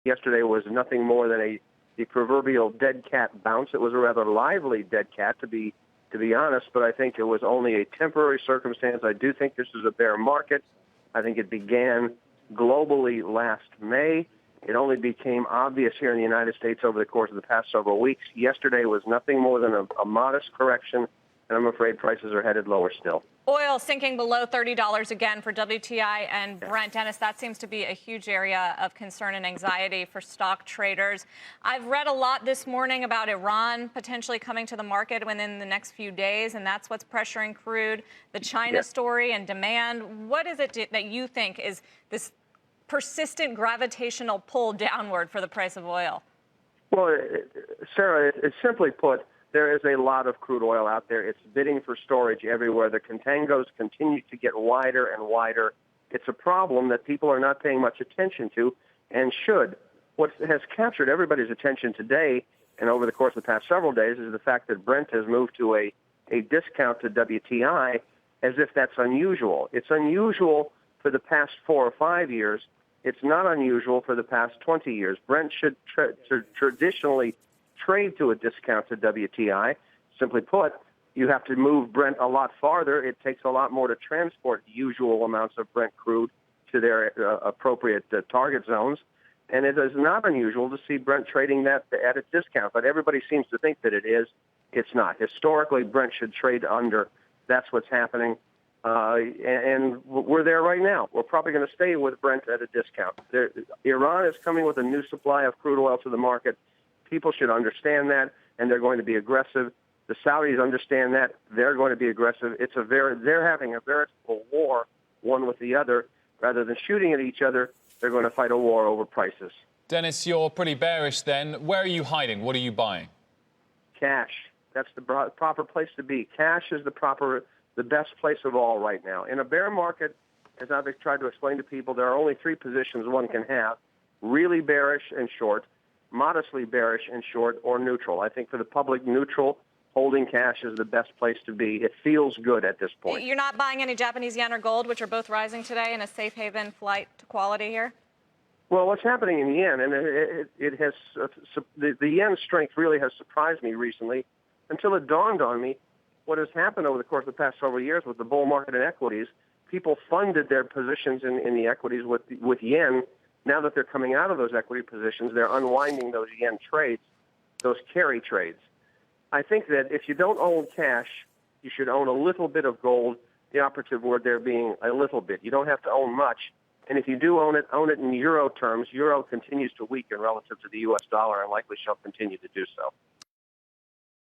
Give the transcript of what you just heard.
Yesterday was nothing more than the proverbial dead cat bounce. It was a rather lively dead cat, to be honest, but I think it was only a temporary circumstance. I do think this is a bear market. I think it began globally last May. It only became obvious here in the United States over the course of the past several weeks. Yesterday was nothing more than a modest correction, and I'm afraid prices are headed lower still. Oil sinking below $30 again for WTI and Brent. Dennis, that seems to be a huge area of concern and anxiety for stock traders. I've read a lot this morning about Iran potentially coming to the market within the next few days, and that's what's pressuring crude, the China story and demand. What is it that you think is this persistent gravitational pull downward for the price of oil? Well, Sarah, it's simply put, there is a lot of crude oil out there. It's bidding for storage everywhere. The contangos continue to get wider and wider. It's a problem that people are not paying much attention to and should. What has captured everybody's attention today and over the course of the past several days is the fact that Brent has moved to a discount to WTI as if that's unusual. It's unusual for the past 4 or 5 years. It's not unusual for the past 20 years. Brent should traditionally trade to a discount to WTI. Simply put, you have to move Brent a lot farther. It takes a lot more to transport usual amounts of Brent crude to their appropriate target zones. And it is not unusual to see Brent trading that at a discount, but everybody seems to think that it is. It's not. Historically, Brent should trade under. That's what's happening. And we're there right now. We're probably going to stay with Brent at a discount. Iran is coming with a new supply of crude oil to the market. People should understand that, and they're going to be aggressive. The Saudis understand that. They're going to be aggressive. They're having a veritable war, one with the other. Rather than shooting at each other, they're going to fight a war over prices. Dennis, you're pretty bearish then. Where are you hiding? What are you buying? Cash. That's the proper place to be. Cash is the best place of all right now. In a bear market, as I've tried to explain to people, there are only 3 positions one can have: really bearish and short, modestly bearish and short, or neutral. I think for the public, neutral, holding cash is the best place to be. It feels good at this point. You're not buying any Japanese yen or gold, which are both rising today, in a safe haven flight to quality here? Well, what's happening in the yen, and the yen strength really has surprised me recently until it dawned on me what has happened over the course of the past several years with the bull market in equities. People funded their positions in the equities with yen. Now that they're coming out of those equity positions, they're unwinding those yen trades, those carry trades. I think that if you don't own cash, you should own a little bit of gold, the operative word there being a little bit. You don't have to own much. And if you do own it in euro terms. Euro continues to weaken relative to the U.S. dollar and likely shall continue to do so.